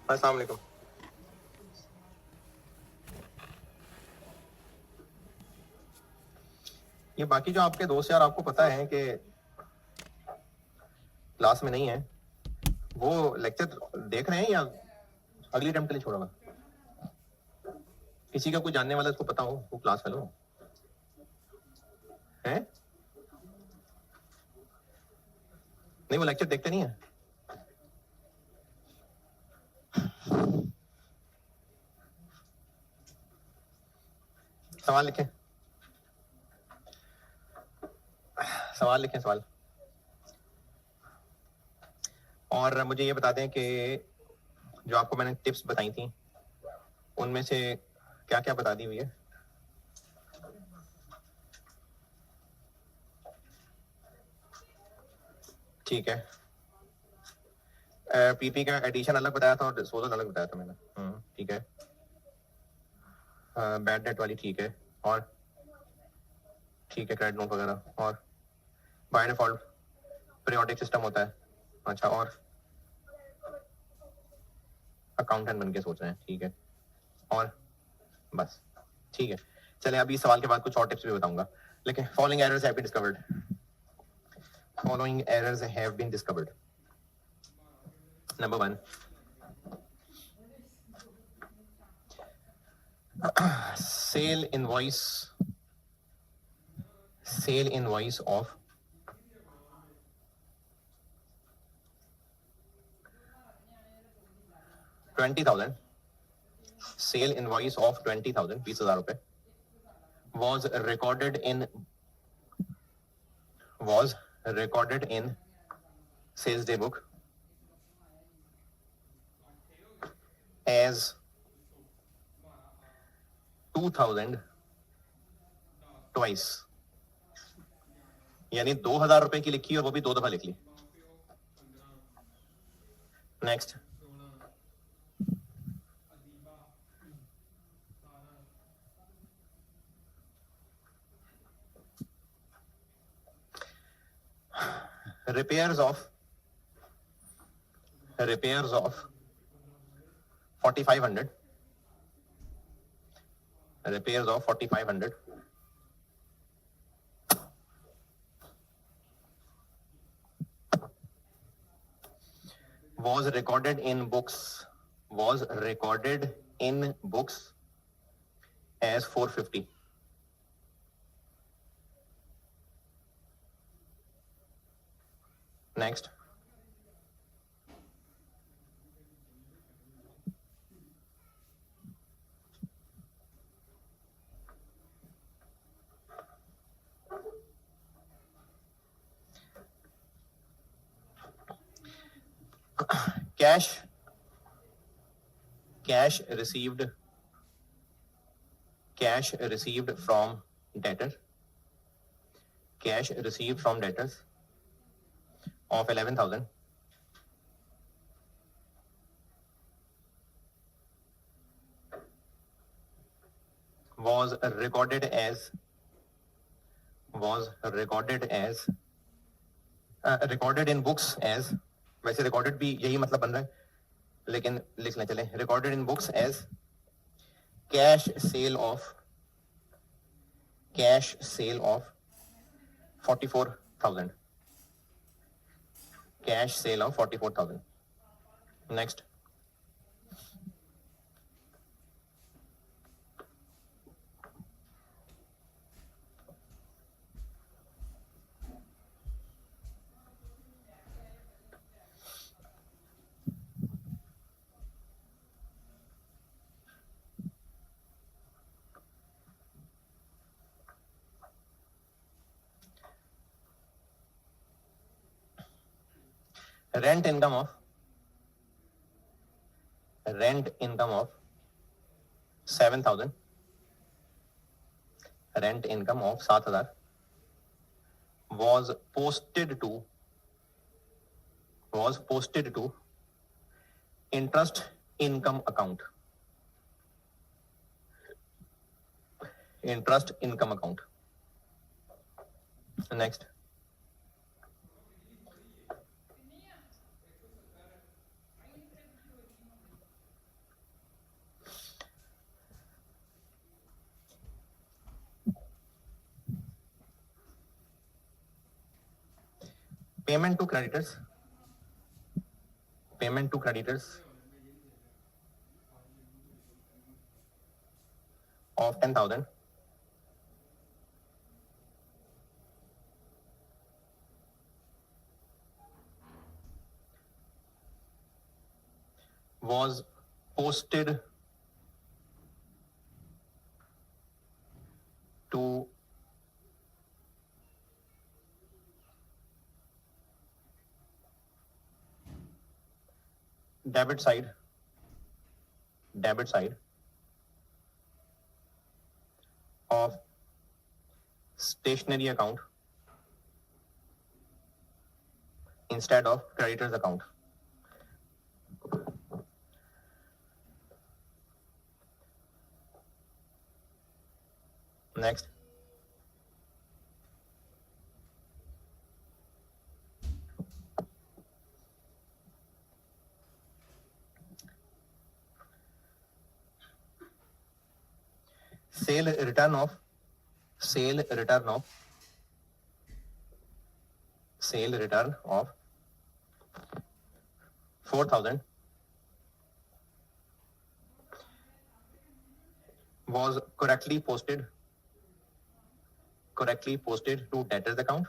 अस्सलाम वालेकुम। ये बाकी जो आपके दोस्त यार आपको पता है कि क्लास में नहीं है, वो लेक्चर देख रहे हैं या अगली अटेम्प्ट के लिए छोड़ा हुआ? किसी का कोई जानने वाला इसको पता हो वो क्लास फेलो है? नहीं, वो लेक्चर देखते नहीं है। सवाल लिखें, सवाल लिखें, सवाल। और मुझे ये बता दें कि जो आपको मैंने टिप्स बताई थी उनमें से क्या क्या बता दी हुई है? ठीक है। पीपी का एडिशन अलग बताया था और डिस्पोजल अलग बताया था मैंने। ठीक है। बैड डेट वाली ठीक है। और ठीक है, क्रेडिट नोट वगैरह। और बाय डिफॉल्ट पीरियोडिक सिस्टम होता है। अच्छा, और अकाउंटेंट बन के सोच रहे हैं, ठीक है। और बस, ठीक है। चले, अभी सवाल के बाद कुछ और टिप्स भी बताऊंगा, लेकिन following errors have been discovered. Following errors have been discovered. Number 1, sale invoice of 20,000, sale invoice of 20,000, 20,000 रुपए, was recorded in sales day book as 2,000 twice, यानी 2,000 रुपए की लिखी और वो भी 2 दफा लिख ली। Next, repairs of 4,500, repairs of 4,500 was recorded in books as 450. Next, cash received from debtors of 11,000 was recorded as recorded in books as, वैसे recorded भी यही मतलब बन रहा है, लेकिन लिख लें, चले, recorded in books as cash sale of 44,000. Cash sale of 44,000. Next, rent income of 7,000. Rent income of 7,000 was posted to interest income account. Next, payment to creditors of 10,000 was posted to debit side of stationery account instead of creditor's account. Next. Sale return of 4,000 was correctly posted to debtor's account,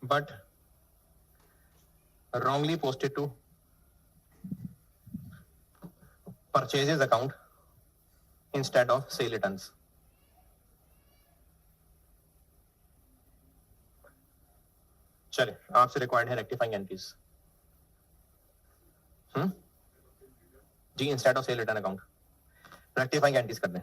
but wrongly posted to purchases account instead of sale returns. चलिए आपसे required है rectifying entries जी instead of sale return account rectifying entries कर दें.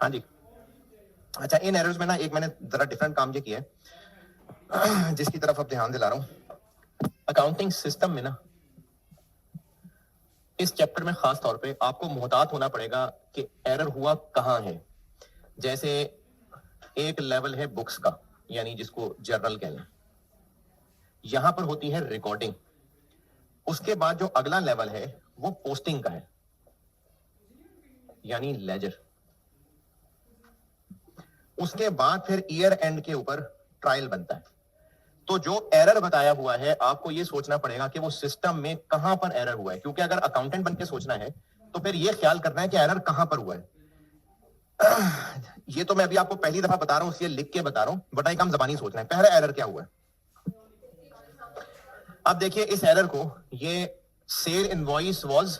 हाँ जी। अच्छा, इन errors में ना एक मैंने जरा डिफरेंट काम ये किया है जिसकी तरफ अब ध्यान दिला रहा हूं। अकाउंटिंग सिस्टम में ना इस चैप्टर में खास तौर पे आपको मुहतात होना पड़ेगा कि एरर हुआ कहां है। जैसे एक लेवल है बुक्स का, यानी जिसको जर्नल कह लें, यहां पर होती है रिकॉर्डिंग। उसके बाद जो अगला लेवल है वो पोस्टिंग का है, यानी लेजर। उसके बाद फिर ईयर एंड के ऊपर ट्रायल बनता है। तो जो एरर बताया हुआ है आपको ये सोचना पड़ेगा कि वो सिस्टम में कहां पर एरर हुआ है, क्योंकि अगर अकाउंटेंट बन के सोचना है तो फिर ये ख्याल करना है कि एरर कहां पर हुआ है। ये तो मैं अभी आपको पहली दफा बता रहा हूं, इसलिए लिख के बता रहा हूं, बट एक काम जबानी सोचना है पहला एरर क्या हुआ है। अब देखिए इस एरर को, ये sale invoice was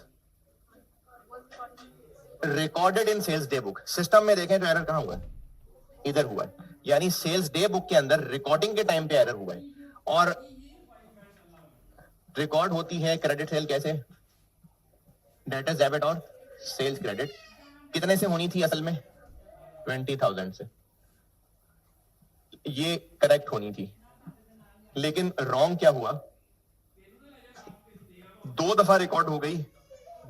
recorded in sales day book. System में देखें तो एरर कहां हुआ है, इधर हुआ है, यानी सेल्स डे बुक के अंदर रिकॉर्डिंग के टाइम पे एरर हुआ है। और रिकॉर्ड होती है क्रेडिट सेल कैसे, डेटर्स डेबिट और सेल्स क्रेडिट। कितने से होनी थी असल में, 20,000 से। ये करेक्ट होनी थी, लेकिन रॉन्ग क्या हुआ, 2 दफा रिकॉर्ड हो गई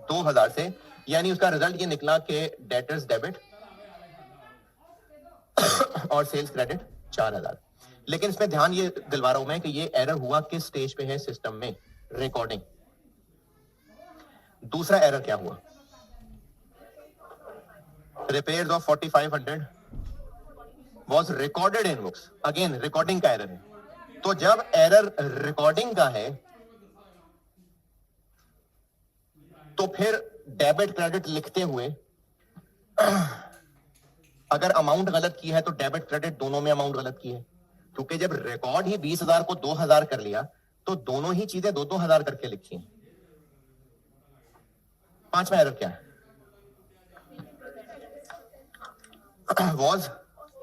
2,000 से, यानी उसका रिजल्ट ये निकला कि डेटर्स डेबिट और सेल्स क्रेडिट 4,000। लेकिन इसमें ध्यान ये दिलवा रहा हूं मैं कि ये एरर हुआ किस स्टेज पे है सिस्टम में, रिकॉर्डिंग। दूसरा एरर क्या हुआ, repairs of 4,500 was recorded in books. Again recording का एरर है। तो जब एरर रिकॉर्डिंग का है तो फिर डेबिट क्रेडिट लिखते हुए अगर अमाउंट गलत की है तो डेबिट क्रेडिट दोनों में अमाउंट गलत की है, क्योंकि जब रिकॉर्ड ही 20,000 को 2,000 कर लिया तो दोनों ही चीजें 2,000 करके लिखी हैं। पांचवा एरर क्या है, वॉज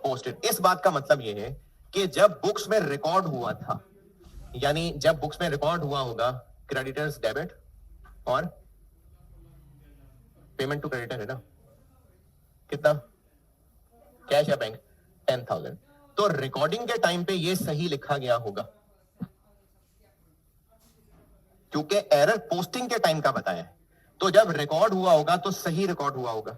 पोस्टेड। इस बात का मतलब यह है कि जब बुक्स में रिकॉर्ड हुआ था, यानी जब बुक्स में रिकॉर्ड हुआ होगा क्रेडिटर्स डेबिट और पेमेंट टू क्रेडिटर है ना, कितना, कैश या बैंक, 10,000। तो रिकॉर्डिंग के टाइम पे ये सही लिखा गया होगा, क्योंकि एरर पोस्टिंग के टाइम का बताया है। तो जब रिकॉर्ड हुआ होगा तो सही रिकॉर्ड हुआ होगा।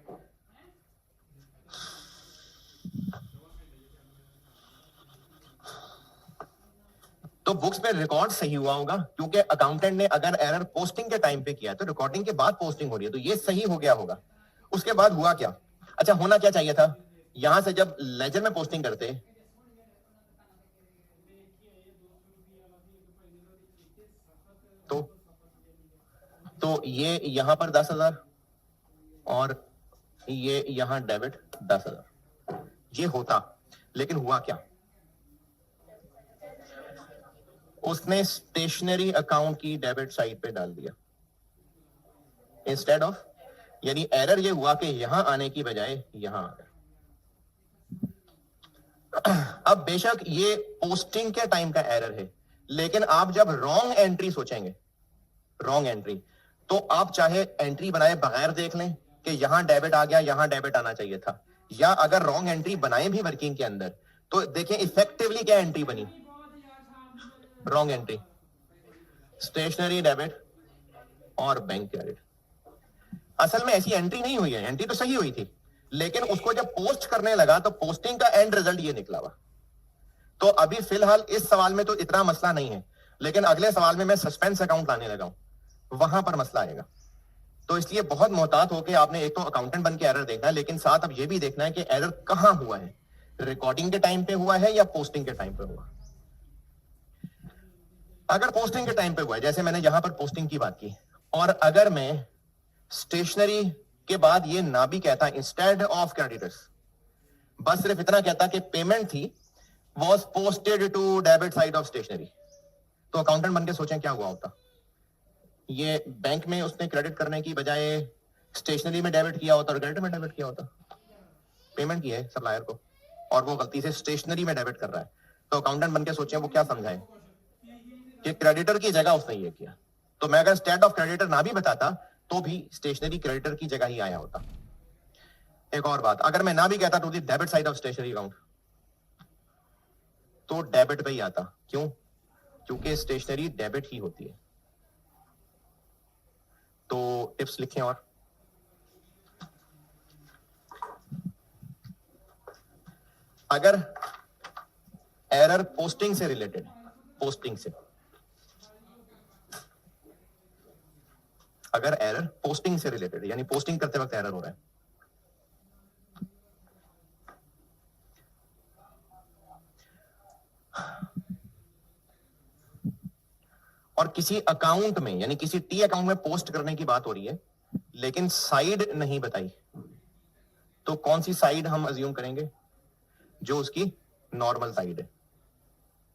तो बुक्स में रिकॉर्ड सही हुआ होगा, क्योंकि अकाउंटेंट ने अगर एरर पोस्टिंग के टाइम पे किया तो रिकॉर्डिंग के बाद पोस्टिंग हो रही है, तो ये सही हो गया होगा। उसके बाद हुआ क्या, अच्छा होना क्या चाहिए था, यहां से जब लेजर में पोस्टिंग करते तो ये यहां पर 10,000 और ये यहां डेबिट 10,000 ये होता। लेकिन हुआ क्या, उसने स्टेशनरी अकाउंट की डेबिट साइड पे डाल दिया इंस्टेड ऑफ, यानी एरर ये हुआ कि यहां आने की बजाय यहां आ गया। अब बेशक ये पोस्टिंग के टाइम का एरर है, लेकिन आप जब रॉन्ग एंट्री सोचेंगे, रॉन्ग एंट्री, तो आप चाहे एंट्री बनाए बगैर देख लें कि यहां डेबिट आ गया, यहां डेबिट आना चाहिए था, या अगर रॉन्ग एंट्री बनाए भी वर्किंग के अंदर तो देखें इफेक्टिवली क्या एंट्री बनी, रॉन्ग एंट्री, स्टेशनरी डेबिट और बैंक क्रेडिट। असल में ऐसी एंट्री नहीं हुई है, एंट्री तो सही हुई थी, लेकिन उसको जब पोस्ट करने लगा तो पोस्टिंग का एंड रिजल्ट ये निकला हुआ। तो अभी फिलहाल इस सवाल में तो इतना मसला नहीं है, लेकिन अगले सवाल में मैं सस्पेंस अकाउंट लाने लगा हूं, वहां पर मसला आएगा। तो इसलिए बहुत मोहतात होकर आपने एक तो अकाउंटेंट बन के एरर देखना है, लेकिन साथ अब यह भी देखना है कि एरर कहां हुआ है, रिकॉर्डिंग के टाइम पे हुआ है या पोस्टिंग के टाइम पे हुआ। अगर पोस्टिंग के टाइम पे हुआ है, जैसे मैंने यहां पर पोस्टिंग की बात की, और अगर मैं स्टेशनरी के बाद ये ना भी कहता इंस्टेड ऑफ क्रेडिटर्स, बस सिर्फ इतना कहता कि पेमेंट थी was posted to debit side of stationery, तो अकाउंटेंट बन के सोचें क्या हुआ होता। ये बैंक में उसने क्रेडिट करने की बजाय स्टेशनरी में डेबिट किया होता और क्रेडिट में डेबिट किया होता। पेमेंट की है सप्लायर को और वो गलती से स्टेशनरी में डेबिट कर रहा है, तो अकाउंटेंट बन के सोचें वो क्या समझाए कि क्रेडिटर की जगह उसने ये किया। तो मैं अगर स्टेट ऑफ क्रेडिटर ना भी बताता तो भी स्टेशनरी क्रेडिटर की जगह ही आया होता। एक और बात, अगर मैं ना भी कहता to the debit side of stationery account तो डेबिट पे ही आता। क्यों? क्योंकि स्टेशनरी डेबिट ही होती है। तो टिप्स लिखें। और अगर एरर पोस्टिंग से रिलेटेड, पोस्टिंग से, अगर एरर पोस्टिंग से रिलेटेड यानी पोस्टिंग करते वक्त एरर हो रहा है, और किसी अकाउंट में यानी किसी टी अकाउंट में पोस्ट करने की बात हो रही है लेकिन साइड नहीं बताई, तो कौन सी साइड हम अज्यूम करेंगे? जो उसकी नॉर्मल साइड है।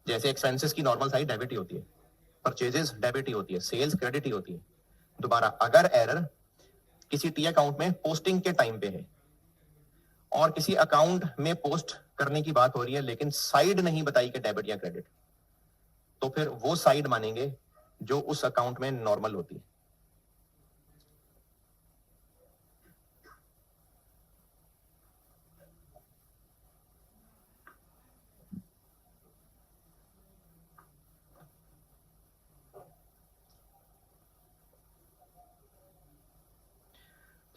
जैसे एक्सपेंसेस की नॉर्मल साइड डेबिट ही होती है, परचेजेस डेबिट ही होती है, सेल्स क्रेडिट ही होती है। दोबारा, अगर एरर किसी टी अकाउंट में पोस्टिंग के टाइम पे है और किसी अकाउंट में पोस्ट करने की बात हो रही है लेकिन साइड नहीं बताई कि डेबिट या क्रेडिट, तो फिर वो साइड मानेंगे जो उस अकाउंट में नॉर्मल होती है।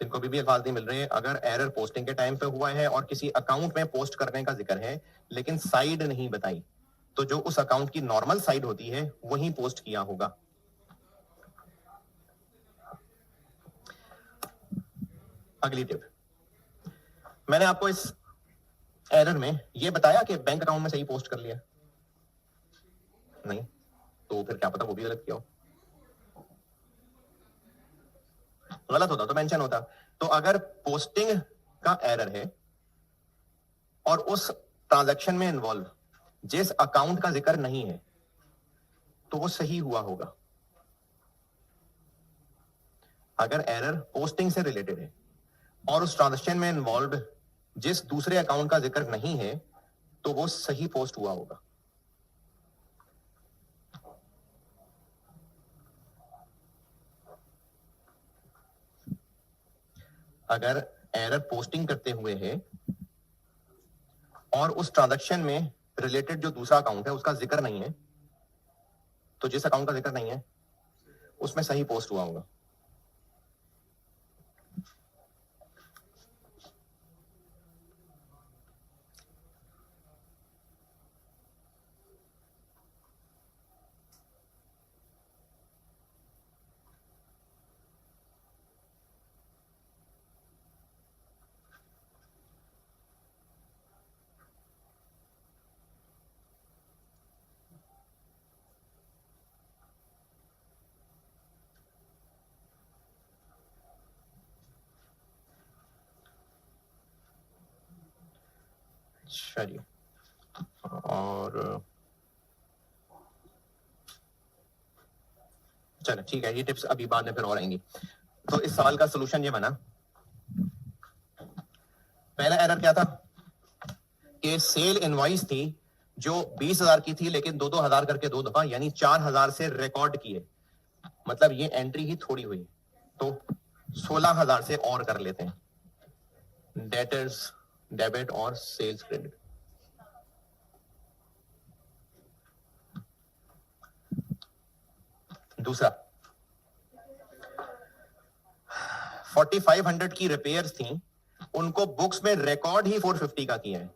जिनको भी अल्फाज नहीं मिल रहे हैं, अगर एरर पोस्टिंग के टाइम पे हुआ है और किसी अकाउंट में पोस्ट करने का जिक्र है लेकिन साइड नहीं बताई, तो जो उस अकाउंट की नॉर्मल साइड होती है वही पोस्ट किया होगा। अगली टिप, मैंने आपको इस एरर में यह बताया कि बैंक अकाउंट में सही पोस्ट कर लिया नहीं, तो फिर क्या पता वो भी गलत किया हो। गलत होता तो मेंशन होता। तो अगर पोस्टिंग का एरर है और उस ट्रांजैक्शन में इन्वॉल्व जिस अकाउंट का जिक्र नहीं है तो वो सही हुआ होगा। अगर एरर पोस्टिंग से रिलेटेड है और उस ट्रांजैक्शन में इन्वॉल्व जिस दूसरे अकाउंट का जिक्र नहीं है तो वो सही पोस्ट हुआ होगा। अगर एरर पोस्टिंग करते हुए है और उस ट्रांजैक्शन में रिलेटेड जो दूसरा अकाउंट है उसका जिक्र नहीं है, तो जिस अकाउंट का जिक्र नहीं है उसमें सही पोस्ट हुआ होगा। चलिए, और चलो ठीक है, ये टिप्स अभी बाद में फिर और आएंगी। तो इस सवाल का सलूशन ये बना, पहला एरर क्या था कि सेल इनवॉइस थी जो 20,000 की थी लेकिन 2-2 हजार करके 2 दफा यानी 4,000 से रिकॉर्ड किए, मतलब ये एंट्री ही थोड़ी हुई, तो 16,000 से और कर लेते हैं डेटर्स डेबिट और सेल्स क्रेडिट। दूसरा, 4500 की रिपेयर्स थी, उनको बुक्स में रिकॉर्ड ही 450 का किया है,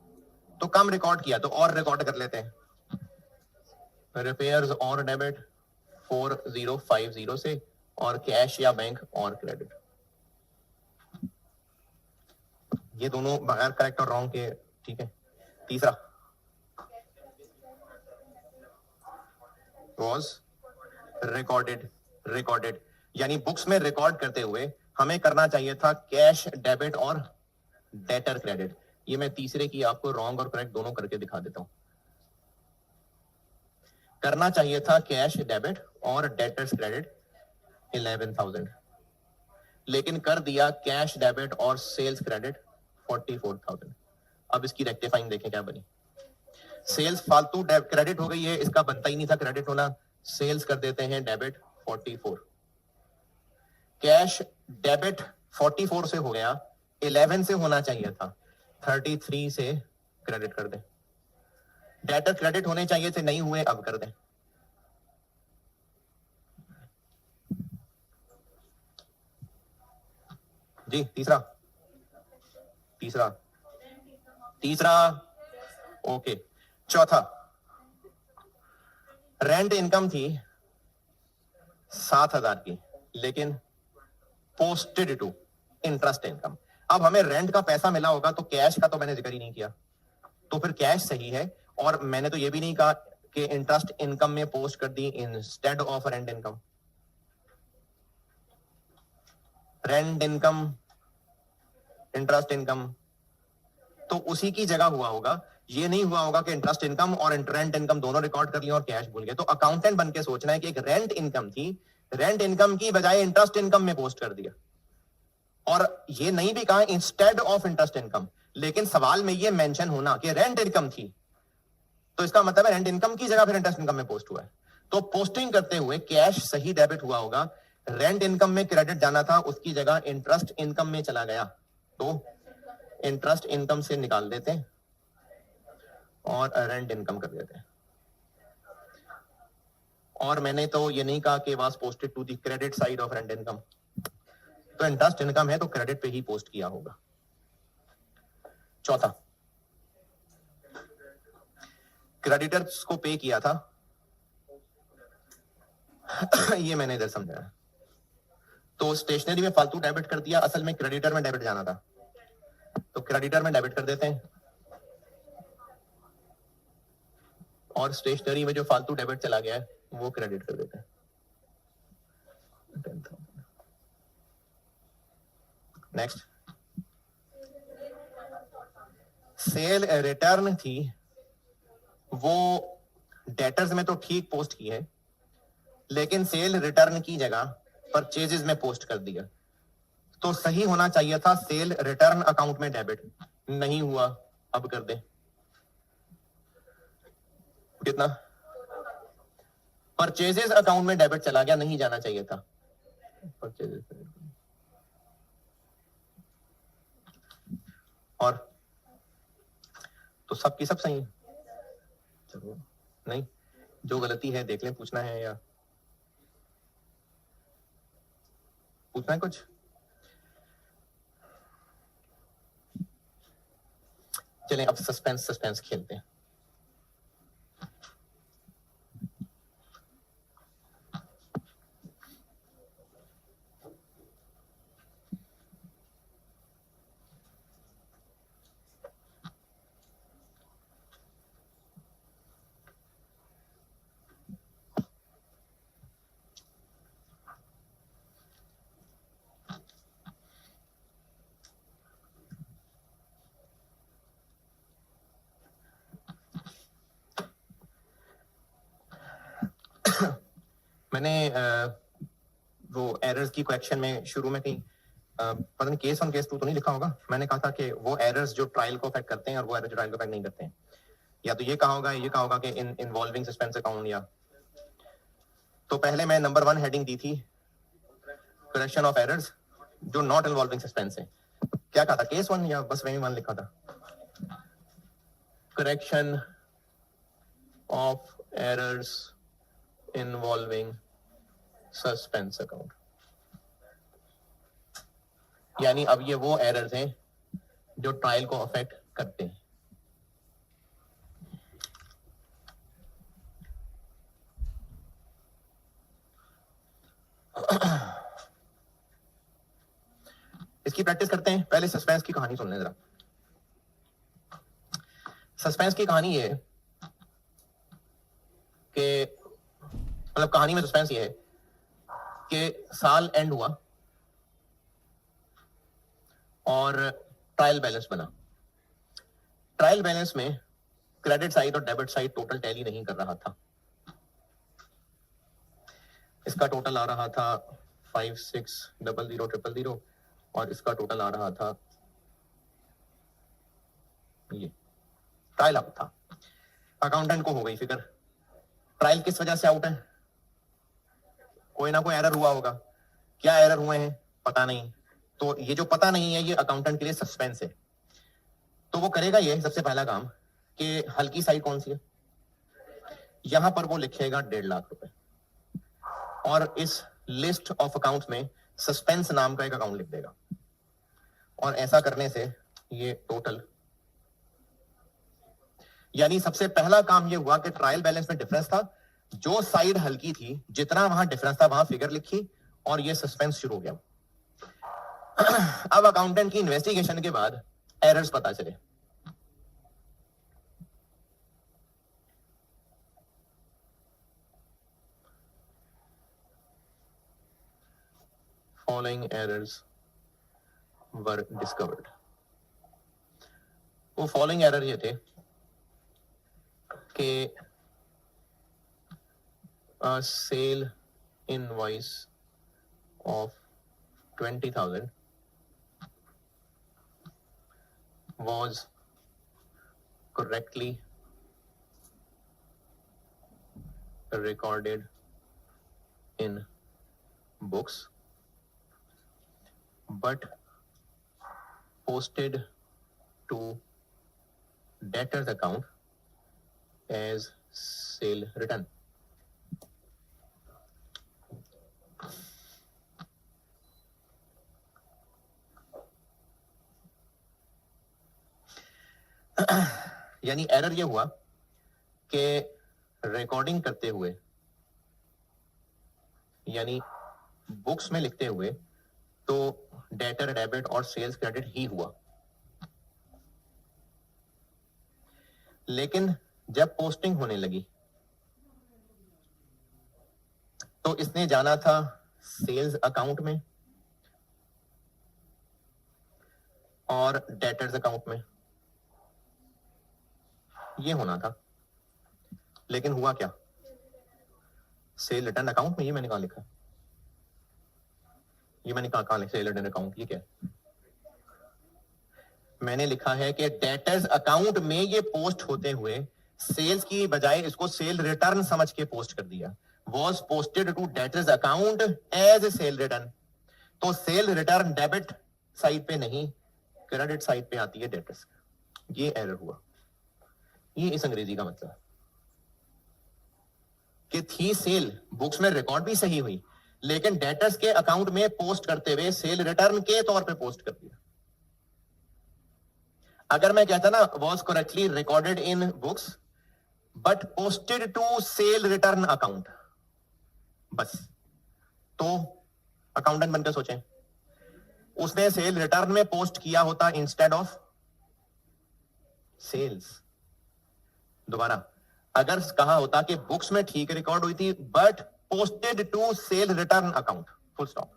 तो कम रिकॉर्ड किया तो और रिकॉर्ड कर लेते हैं रिपेयर्स और डेबिट 4050 से, और कैश या बैंक और क्रेडिट। ये दोनों बगैर करेक्ट और रॉन्ग के, ठीक है। तीसरा वॉज रिकॉर्डेड यानी बुक्स में रिकॉर्ड करते हुए हमें करना चाहिए था कैश डेबिट और डेटर क्रेडिट। ये मैं तीसरे की आपको रॉन्ग और करेक्ट दोनों करके दिखा देता हूं। करना चाहिए था कैश डेबिट और डेटर्स क्रेडिट 11,000, लेकिन कर दिया कैश डेबिट और सेल्स क्रेडिट 44,000। अब इसकी रेक्टिफाइंग देखें क्या बनी। सेल्स फालतू क्रेडिट हो गई है, इसका बनता ही नहीं था क्रेडिट होना, सेल्स कर देते हैं डेबिट 44, कैश डेबिट 44 से हो गया 11 से होना चाहिए था, 33 से क्रेडिट कर दे। डेटर क्रेडिट होने चाहिए थे, नहीं हुए, अब कर दे। जी तीसरा तीसरा तीसरा ओके। चौथा, रेंट इनकम थी 7,000 की, लेकिन पोस्टेड टू इंटरेस्ट इनकम। अब हमें रेंट का पैसा मिला होगा, तो कैश का तो मैंने जिक्र ही नहीं किया, तो फिर कैश सही है। और मैंने तो ये भी नहीं कहा कि इंटरेस्ट इनकम में पोस्ट कर दी instead of rent income. Rent income, interest income, तो उसी की जगह हुआ होगा। ये नहीं हुआ होगा कि इंटरेस्ट इनकम और रेंट इनकम दोनों रिकॉर्ड कर लिया और कैश भूल गए। तो अकाउंटेंट बन के सोचना है कि एक रेंट इनकम थी, रेंट इनकम की बजाय इंटरेस्ट इनकम में पोस्ट कर दिया। और ये नहीं भी कहा इंस्टेड ऑफ इंटरेस्ट इनकम, लेकिन सवाल में ये मेंशन होना कि रेंट इनकम थी, तो इसका मतलब है रेंट इनकम की जगह फिर इंटरेस्ट इनकम में पोस्ट हुआ है। तो पोस्टिंग करते हुए कैश सही डेबिट हुआ होगा, रेंट इनकम में क्रेडिट जाना था, उसकी जगह इंटरेस्ट इनकम में चला गया, तो इंटरेस्ट इनकम से निकाल देते हैं और रेंट इनकम कर देते हैं। और मैंने तो ये नहीं कहा कि was posted to the credit side of rent income, तो इंटरेस्ट इनकम है तो क्रेडिट पे ही पोस्ट किया होगा। चौथा, क्रेडिटर्स को पे किया था ये मैंने इधर समझाया, तो स्टेशनरी में फालतू डेबिट कर दिया, असल में क्रेडिटर में डेबिट जाना था, तो क्रेडिटर में डेबिट कर देते हैं, और स्टेशनरी में जो फालतू डेबिट चला गया है वो क्रेडिट कर देते हैं। नेक्स्ट, सेल रिटर्न थी, वो डेटर्स में तो ठीक पोस्ट की है, लेकिन सेल रिटर्न की जगह परचेजेस में पोस्ट कर दिया, तो सही होना चाहिए था सेल रिटर्न अकाउंट में डेबिट, नहीं हुआ, अब कर दे। कितना? परचेजेस अकाउंट में डेबिट चला गया, नहीं जाना चाहिए था परचेजेस। और तो सबकी सब सही है। चलो नहीं, जो गलती है देख लें, पूछना है या पूछना है कुछ? चलें अब सस्पेंस खेलते हैं। मैंने वो एरर्स की क्वेश्चन में शुरू में कहीं पता नहीं केस ऑन केस तो नहीं लिखा होगा, मैंने कहा था कि वो एरर्स जो ट्रायल को अफेक्ट करते हैं और वो एरर्स जो ट्रायल को अफेक्ट नहीं करते हैं, या तो ये कहा होगा कि इन्वॉल्विंग सस्पेंस अकाउंट, या तो पहले मैं नंबर 1 हेडिंग दी थी करेक्शन ऑफ एरर्स जो नॉट इन्वॉल्विंग सस्पेंस है। क्या कहा था, केस 1 या बस वही 1 लिखा था? Correction of errors involving suspense account, यानी अब ये वो एरर्स हैं जो ट्रायल को अफेक्ट करते हैं। इसकी प्रैक्टिस करते हैं। पहले सस्पेंस की कहानी सुन लें जरा। सस्पेंस की कहानी ये कि मतलब कहानी में सस्पेंस ये है कि साल एंड हुआ और ट्रायल बैलेंस बना। ट्रायल बैलेंस में क्रेडिट साइड और डेबिट साइड टोटल टैली नहीं कर रहा था। इसका टोटल आ रहा था 56000000 और इसका टोटल आ रहा था ये। ट्रायल आउट था, अकाउंटेंट को हो गई फिक्र, ट्रायल किस वजह से आउट है? कोई ना कोई एरर हुआ होगा। क्या एरर हुए हैं पता नहीं, तो ये जो पता नहीं है ये अकाउंटेंट के लिए सस्पेंस है। तो वो करेगा ये सबसे पहला काम कि हल्की साइड कौन सी है, यहां पर वो लिखेगा 1.5 लाख रुपए और इस लिस्ट ऑफ अकाउंट्स में सस्पेंस नाम का एक अकाउंट लिख देगा। और ऐसा करने से ये टोटल, यानी सबसे पहला काम ये हुआ कि ट्रायल बैलेंस में डिफरेंस था, जो साइड हल्की थी जितना वहां डिफरेंस था वहां फिगर लिखी और ये सस्पेंस शुरू हो गया। अब अकाउंटेंट की इन्वेस्टिगेशन के बाद एरर्स पता चले। Following errors were discovered. वो फॉलोइंग एरर ये थे कि sale invoice of 20,000 was correctly recorded in books but posted to debtor's account as sale return. यानी एरर ये हुआ कि रिकॉर्डिंग करते हुए, यानी बुक्स में लिखते हुए तो डेटर डेबिट और सेल्स क्रेडिट ही हुआ, लेकिन जब पोस्टिंग होने लगी तो इसने जाना था सेल्स अकाउंट में और डेटर्स अकाउंट में, ये होना था। लेकिन हुआ क्या, सेल रिटर्न अकाउंट में। ये मैंने कहा लिखा, ये मैंने कहा लिखा सेल रिटर्न अकाउंट, ये क्या है? मैंने लिखा है कि डेटर्स अकाउंट में ये पोस्ट होते हुए सेल्स की बजाय इसको सेल रिटर्न समझ के पोस्ट कर दिया। Was posted to debtors account as a sale return. तो सेल रिटर्न डेबिट साइड पे नहीं, क्रेडिट साइड पे आती है डेटर्स। ये एरर हुआ। ये इस अंग्रेजी का मतलब कि थी सेल, बुक्स में रिकॉर्ड भी सही हुई, लेकिन डेटर्स के अकाउंट में पोस्ट करते हुए सेल रिटर्न के तौर पे पोस्ट कर दिया। अगर मैं कहता ना was correctly recorded in books but posted to sale return account, बस, तो अकाउंटेंट बनकर सोचें, उसने सेल रिटर्न में पोस्ट किया होता इंस्टेड ऑफ सेल्स। दोबारा, अगर कहा होता कि बुक्स में ठीक रिकॉर्ड हुई थी but posted to sale return account, full stop,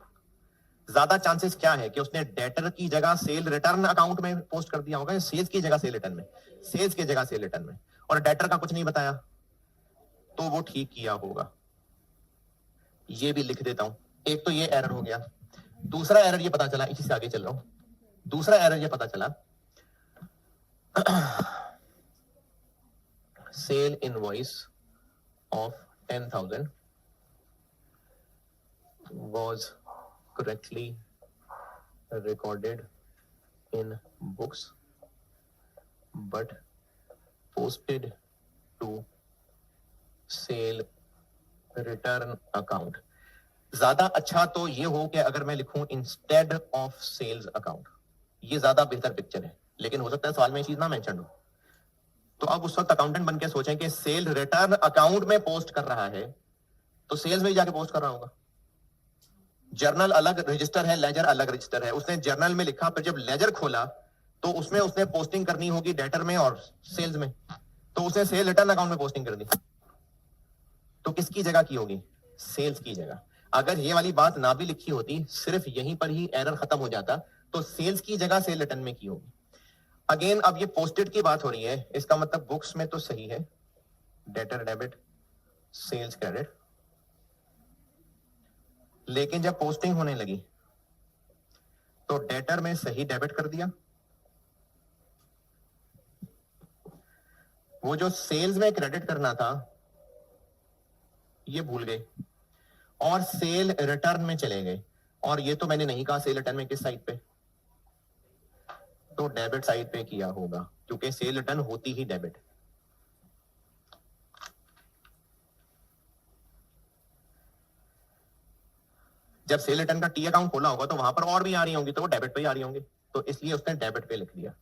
ज्यादा चांसेस क्या है कि उसने डेटर की जगह सेल रिटर्न अकाउंट में पोस्ट कर दिया होगा, सेल्स की जगह सेल रिटर्न में, सेल्स की जगह सेल रिटर्न में, और डेटर का कुछ नहीं बताया, तो वो ठीक किया होगा। ये भी लिख देता हूं। एक तो ये एरर हो गया। दूसरा एरर ये पता चला, इसी से आगे चल रहा हूं। दूसरा एरर ये पता चला, sale invoice of 10,000 was correctly recorded in books but posted to sale return account। ज्यादा अच्छा तो ये हो कि अगर मैं लिखूं इंस्टेड ऑफ सेल्स अकाउंट, ये ज्यादा बेहतर पिक्चर है, लेकिन हो सकता है सवाल में ये चीज ना मेंशन हो। तो अब उस वक्त अकाउंटेंट बन के सोचें कि सेल रिटर्न अकाउंट में पोस्ट कर रहा है तो सेल्स में ही जाके पोस्ट कर रहा होगा। जर्नल अलग रजिस्टर है, लेजर अलग रजिस्टर है। उसने जर्नल में लिखा, फिर जब लेजर खोला तो उसमें उसने पोस्टिंग करनी होगी डेटर में और सेल्स में, तो उसने सेल रिटर्न अकाउंट में पोस्टिंग कर दी। तो किसकी जगह की होगी? सेल्स की जगह। अगर ये वाली बात ना भी लिखी होती, सिर्फ यहीं पर ही एरर खत्म हो जाता, तो सेल्स की जगह सेल रिटर्न में की होगी। अगेन अब ये पोस्टेड की बात हो रही है, इसका मतलब बुक्स में तो सही है, डेटर डेबिट सेल्स क्रेडिट, लेकिन जब पोस्टिंग होने लगी तो डेटर में सही डेबिट कर दिया, वो जो सेल्स में क्रेडिट करना था ये भूल गए और सेल रिटर्न में चले गए। और ये तो मैंने नहीं कहा सेल रिटर्न में किस साइड पे, तो डेबिट साइड पे किया होगा, क्योंकि सेल रिटर्न होती ही डेबिट। जब सेल रिटर्न का टी अकाउंट खोला होगा तो वहां पर और भी आ रही होंगी, तो वो डेबिट पे ही आ रही होंगी, तो इसलिए उसने डेबिट पे लिख दिया।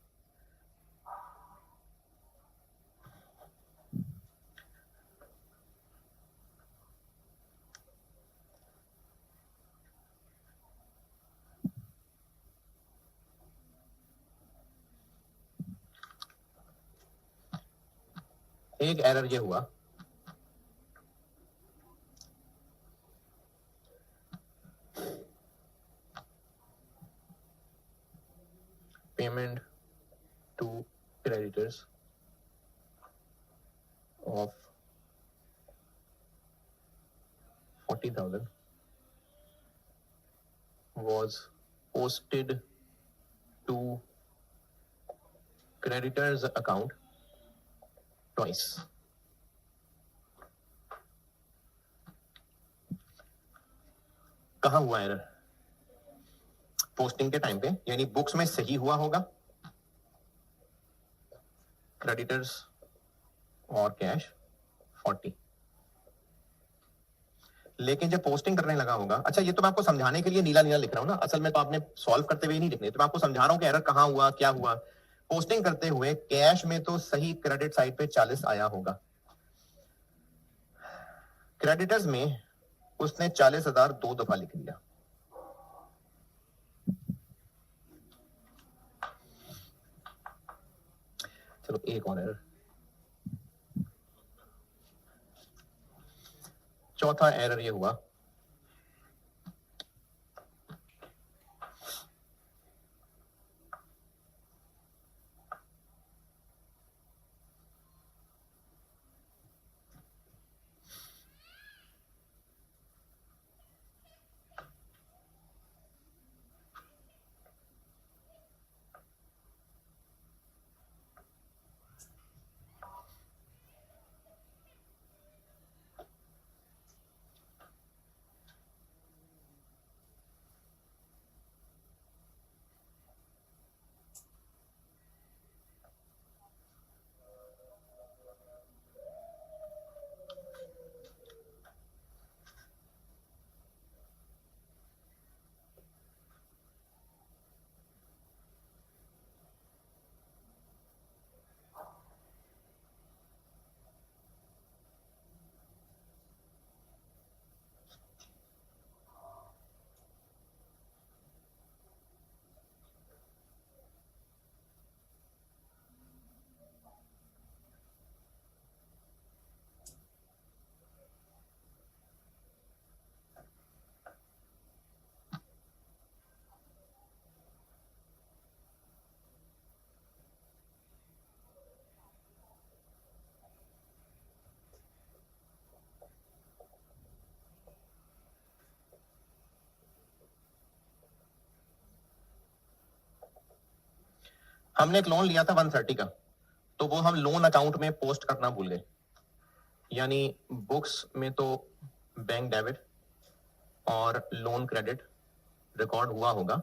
एक एरर ये हुआ, payment to creditors of 40,000 was posted to creditors account twice. कहाँ हुआ एरर? पोस्टिंग के टाइम पे, यानी बुक्स में सही हुआ होगा क्रेडिटर्स और कैश 40, लेकिन जब पोस्टिंग करने लगा होगा, अच्छा ये तो मैं आपको समझाने के लिए नीला नीला लिख रहा हूं ना, असल में तो आपने सॉल्व करते हुए नहीं लिखने, तो मैं आपको समझा रहा हूं कि एरर कहां हुआ, क्या हुआ। पोस्टिंग करते हुए कैश में तो सही क्रेडिट साइड पे 40 आया होगा, क्रेडिटर्स में उसने 40,000 दो दफा लिख दिया। चलो एक और एरर, चौथा एरर ये हुआ, हमने एक लोन लिया था 130 का, तो वो हम लोन अकाउंट में पोस्ट करना भूल गए, यानी बुक्स में तो बैंक डेबिट और लोन क्रेडिट रिकॉर्ड हुआ होगा,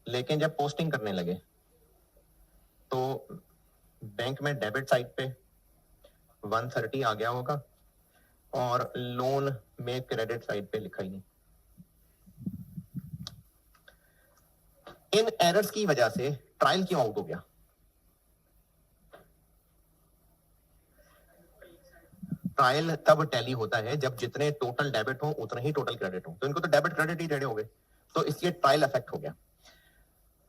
लेकिन जब पोस्टिंग करने लगे तो बैंक में डेबिट साइड पे 130 आ गया होगा और लोन में क्रेडिट साइड पे लिखा ही नहीं। इन एरर्स की वजह से ट्रायल क्यों आउट हो गया? ट्रायल तब टैली होता है जब जितने टोटल डेबिट हो उतने ही टोटल क्रेडिट हो, तो इनको तो डेबिट क्रेडिट ही रेडे हो गए, तो इसलिए ट्रायल इफेक्ट हो गया।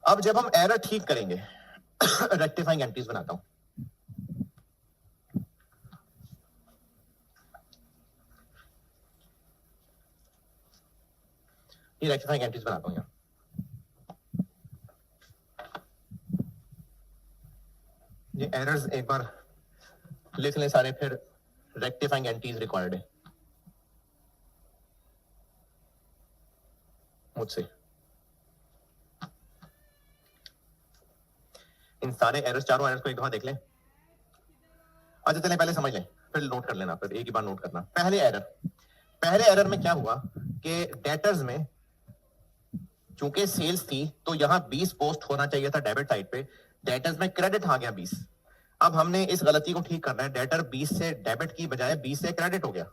अब जब हम एरर ठीक करेंगे रेक्टिफाइंग एंट्रीज बनाता हूं, ये रेक्टिफाइंग एंट्रीज बनाता हूं, ये एरर्स एक बार लिख लें सारे, फिर रेक्टिफाइंग एंट्रीज रिक्वायर्ड है मुझसे। इन सारे एरर्स, चारों एरर्स को एक दफा देख लें। अच्छा चलें पहले समझ लें, फिर नोट कर लेना, फिर एक ही बार नोट करना। पहले एरर में क्या हुआ कि डेटर्स में चूंकि सेल्स थी तो यहां 20 पोस्ट होना चाहिए था डेबिट साइड पे, डेटर्स में क्रेडिट आ गया 20। अब हमने इस गलती को ठीक करना है, डेटर 20 से डेबिट की बजाय 20 से क्रेडिट हो गया,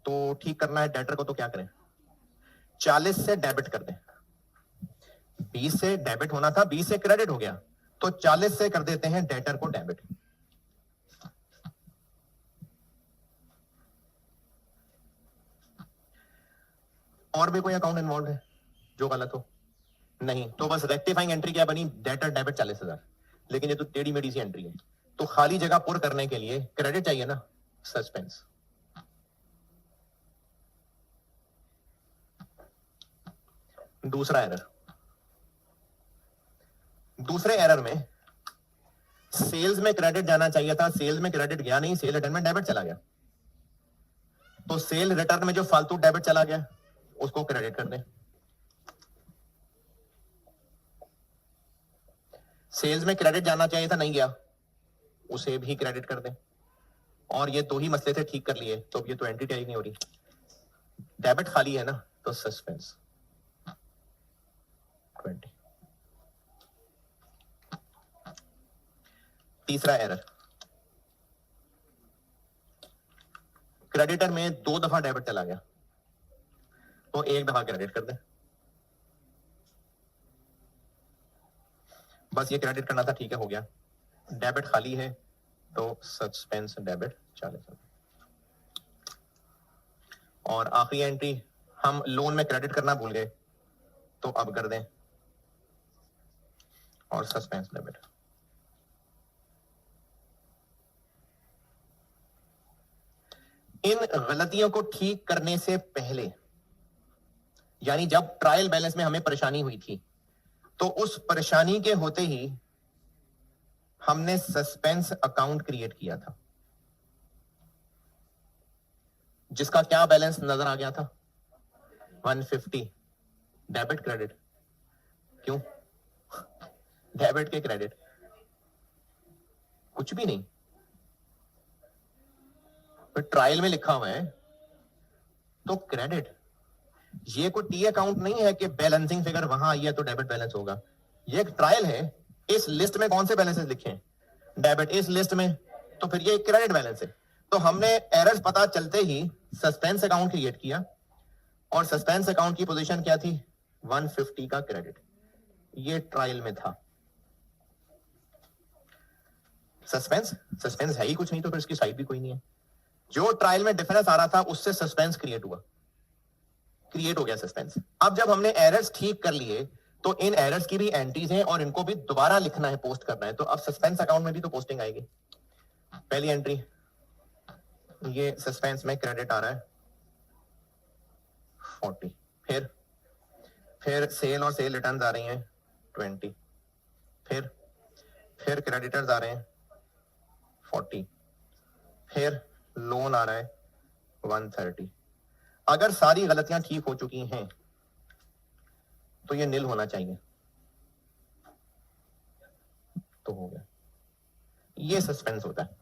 तो ठीक करना है डेटर को, तो क्या करें, 40 से डेबिट कर दें। 20 से डेबिट होना था, 20 से क्रेडिट हो गया, तो 40 से कर देते हैं डेटर को डेबिट। और भी कोई अकाउंट इन्वॉल्व है जो गलत हो? नहीं, तो बस रेक्टिफाइंग एंट्री क्या बनी, डेटर डेबिट 40,000। लेकिन ये तो टेढ़ी मेढ़ी सी एंट्री है, तो खाली जगह पुर करने के लिए क्रेडिट चाहिए ना, सस्पेंस। दूसरा एरर, दूसरे एरर में सेल्स में क्रेडिट जाना चाहिए था, सेल्स में क्रेडिट गया नहीं, सेल रिटर्न में डेबिट चला गया, तो सेल रिटर्न में जो फालतू डेबिट चला गया उसको क्रेडिट कर दें। सेल्स में क्रेडिट जाना चाहिए था, नहीं गया, उसे भी क्रेडिट कर दें। और ये दो ही मसले थे, ठीक कर लिए, तो ये तो एंट्री टैग नहीं हो रही, डेबिट खाली है ना, तो सस्पेंस 20। तीसरा एरर, क्रेडिटर में 2 दफा डेबिट चला गया, तो 1 दफा क्रेडिट कर दें। बस ये क्रेडिट करना था, ठीक है, हो गया। डेबिट खाली है तो सस्पेंस डेबिट 40,000। और आखिरी एंट्री, हम लोन में क्रेडिट करना भूल गए, तो अब कर दें, और सस्पेंस डेबिट। इन गलतियों को ठीक करने से पहले, यानी जब ट्रायल बैलेंस में हमें परेशानी हुई थी, तो उस परेशानी के होते ही हमने सस्पेंस अकाउंट क्रिएट किया था, जिसका क्या बैलेंस नजर आ गया था, 150। डेबिट क्रेडिट, क्यों डेबिट के क्रेडिट, कुछ भी नहीं, तो ट्रायल में लिखा हुआ है तो क्रेडिट। ये कोई टी अकाउंट नहीं है कि बैलेंसिंग फिगर वहां आई है तो डेबिट बैलेंस होगा, ये एक ट्रायल है। इस लिस्ट में कौन से बैलेंसेस लिखे हैं, डेबिट, इस लिस्ट में, तो फिर ये क्रेडिट बैलेंस है। तो हमने एरर्स पता चलते ही सस्पेंस अकाउंट क्रिएट किया, और सस्पेंस अकाउंट की पोजीशन क्या थी, 150 का क्रेडिट, ये ट्रायल में था। सस्पेंस सस्पेंस है ही कुछ नहीं, तो फिर इसकी साइड भी कोई नहीं है। जो ट्रायल में डिफरेंस आ रहा था उससे सस्पेंस क्रिएट हो गया सस्पेंस। अब जब हमने एरर्स ठीक कर लिए, तो इन एरर्स की भी एंट्रीज हैं और इनको भी दोबारा लिखना है, पोस्ट करना है, तो अब सस्पेंस अकाउंट में भी तो पोस्टिंग आएगी। पहली एंट्री, ये सस्पेंस में क्रेडिट आ रहा है 40, फिर सेल और सेल रिटर्न्स आ रही हैं 20, फिर क्रेडिटर्स आ रहे हैं 40, फिर लोन आ रहा है 130। अगर सारी गलतियां ठीक हो चुकी हैं तो ये नील होना चाहिए, तो हो गया। ये सस्पेंस होता है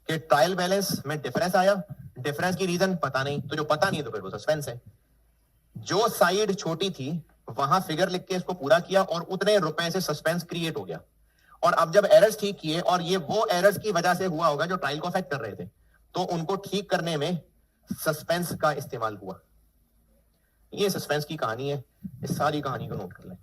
कि ट्रायल बैलेंस में डिफरेंस आया, डिफरेंस की रीजन पता नहीं, तो जो पता नहीं है तो फिर वो सस्पेंस है। जो साइड छोटी थी वहां फिगर लिख के इसको पूरा किया और उतने रुपए से सस्पेंस क्रिएट हो गया। और अब जब एरर्स ठीक किए, और ये वो एरर्स की वजह से हुआ होगा जो ट्रायल को अफेक्ट कर रहे थे, तो उनको ठीक करने में सस्पेंस का इस्तेमाल हुआ। ये सस्पेंस की कहानी है, इस सारी कहानी को नोट कर लें।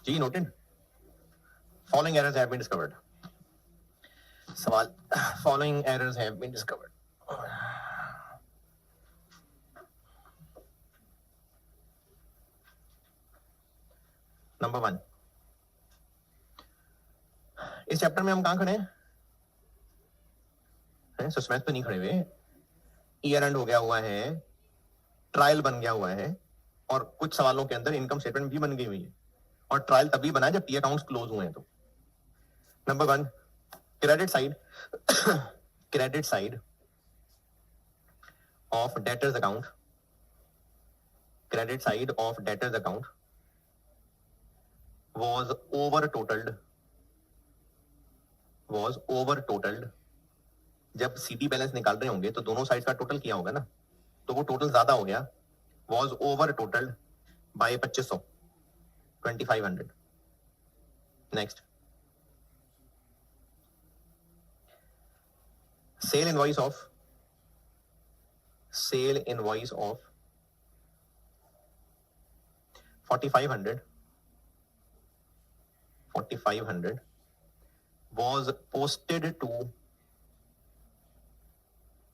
जी noted. Following errors have been discovered. सवाल, following errors have been discovered. Number 1, इस चैप्टर में हम कहां खड़े हैं? सस्पेंस पे नहीं खड़े हुए. ईयर एंड हो गया हुआ है, ट्रायल बन गया हुआ है, और कुछ सवालों के अंदर इनकम स्टेटमेंट भी बन गई हुई है, और ट्रायल तभी बना है जब टी अकाउंट्स क्लोज हुए हैं. तो number 1, credit side credit side of debtors account, credit side of debtors account was over totaled. जब सीटी बैलेंस निकाल रहे होंगे तो दोनों साइड का टोटल किया होगा ना, तो वो टोटल ज्यादा हो गया. was over totaled by 2500, 2500. next, sale invoice of 4500 was posted to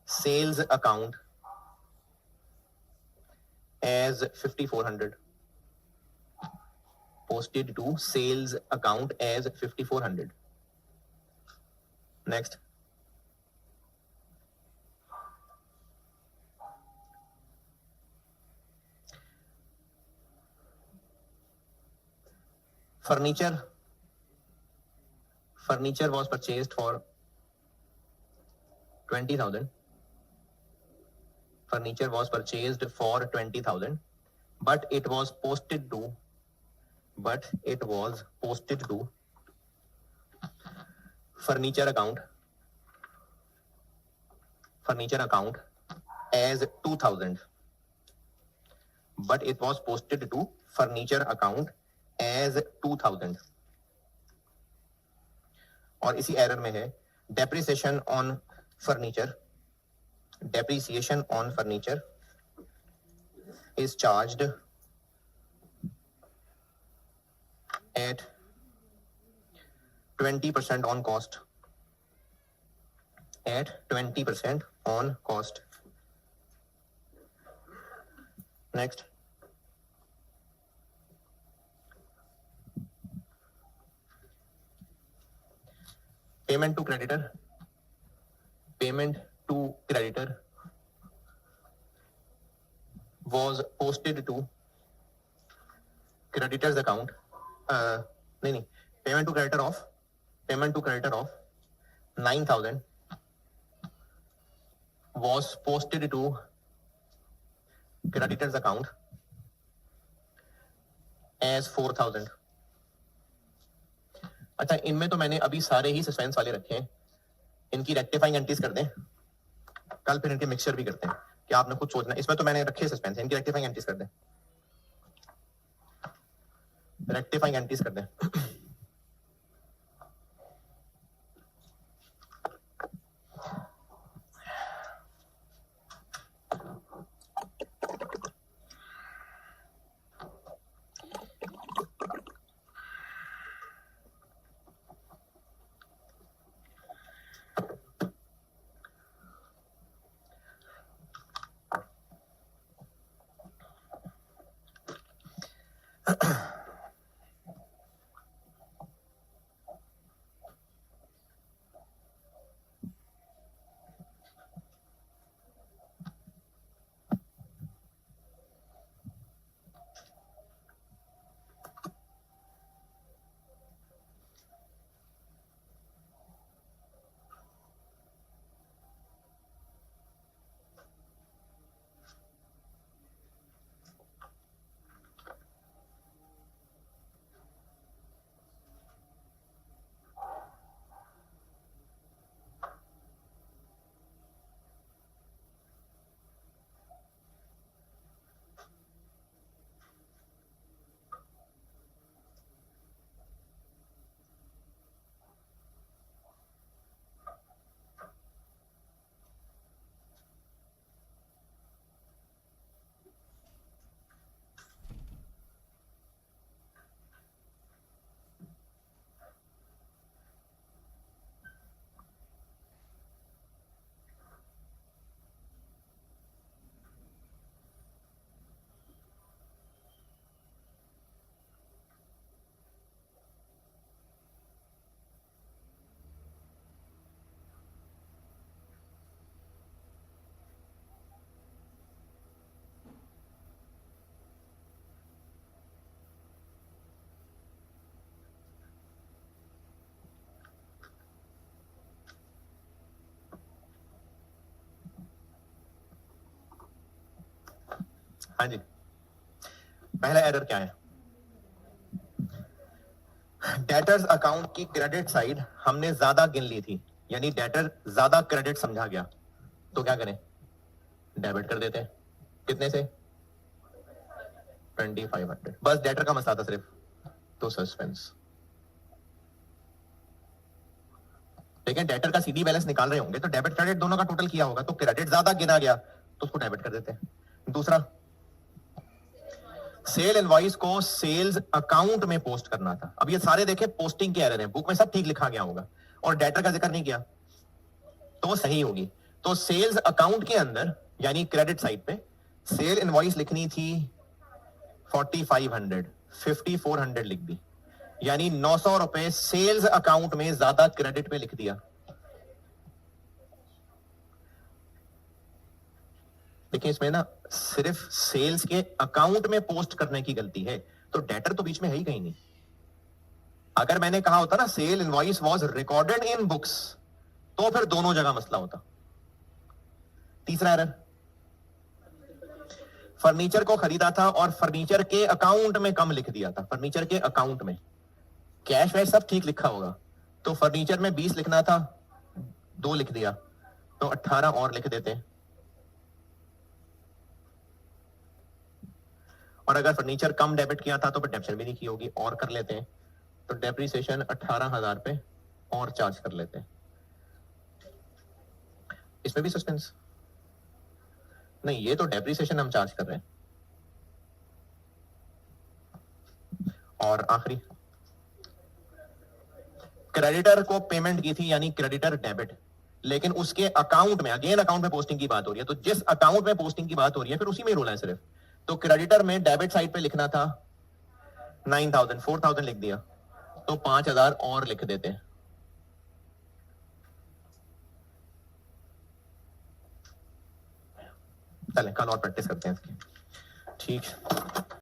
sales account as 5400. Posted to sales account as 5400. next, furniture was purchased for 20,000. Furniture was purchased for 20,000, but it was posted to furniture account as 2,000. but it was posted to furniture account as 2,000. और इसी error में है depreciation on furniture is charged at 20% on cost. next, payment to creditor was posted to creditors account. नहीं, payment to creditor of 9,000 was posted to creditors account as 4,000. अच्छा, इनमें तो मैंने अभी सारे ही सस्पेंस वाले रखे हैं. इनकी रेक्टिफाइंग एंट्रीज कर दें, कल फिर इनके मिक्सचर भी करते हैं. क्या आपने कुछ सोचना? इसमें तो मैंने रखे सस्पेंस, इनकी रेक्टिफाइंग एंट्रीज कर दें. हाँ जी, पहला एरर क्या है, डेटर्स अकाउंट की क्रेडिट साइड हमने ज्यादा गिन ली थी, यानी डेटर ज्यादा क्रेडिट समझा गया, तो क्या करें, डेबिट कर देते हैं। कितने से, 2500। बस डेटर का मसला था सिर्फ, तो सस्पेंस। लेकिन डेटर का सीडी बैलेंस निकाल रहे होंगे तो डेबिट क्रेडिट दोनों का टोटल किया होगा, तो क्रेडिट ज्यादा गिना गया तो उसको डेबिट कर देते हैं। दूसरा, सेल इनवॉइस को सेल्स अकाउंट में पोस्ट करना था। अब ये सारे देखे पोस्टिंग के एरर हैं, बुक में सब ठीक लिखा गया होगा और डेटर का जिक्र नहीं किया, तो वो सही होगी। तो सेल्स अकाउंट के अंदर यानी क्रेडिट साइड पे सेल इनवॉइस लिखनी थी 4500, 5400 लिख दी, यानी 900 रुपए सेल्स अकाउंट में ज्यादा क्रेडिट में लिख दिया। देखिए इसमें ना सिर्फ सेल्स के अकाउंट में पोस्ट करने की गलती है, तो डेटर तो बीच में है ही कहीं नहीं। अगर मैंने कहा होता ना sale invoice was recorded in books, तो फिर दोनों जगह मसला होता। तीसरा एरर, फर्नीचर को खरीदा था और फर्नीचर के अकाउंट में कम लिख दिया था। फर्नीचर के अकाउंट में कैश वैश सब ठीक लिखा होगा, तो फर्नीचर में 20 लिखना था, 2 लिख दिया, तो 18 और लिख देते हैं। और अगर फर्नीचर कम डेबिट किया था तो फिर डेप्शन भी नहीं की होगी, और कर लेते हैं, तो डेप्रिसिएशन 18,000 पे और चार्ज कर लेते हैं। इसमें भी सस्पेंस नहीं, ये तो डेप्रिसिएशन हम चार्ज कर रहे हैं। और आखिरी, क्रेडिटर को पेमेंट की थी यानी क्रेडिटर डेबिट, लेकिन उसके अकाउंट में, अगेन अकाउंट में पोस्टिंग की बात हो रही है, तो जिस अकाउंट में पोस्टिंग की बात हो रही है फिर उसी में रोल है सिर्फ। तो क्रेडिटर में डेबिट साइड पे लिखना था 9000, 4000 लिख दिया, तो 5000 और लिख देते हैं। चलें कल और प्रैक्टिस करते हैं इसकी, ठीक।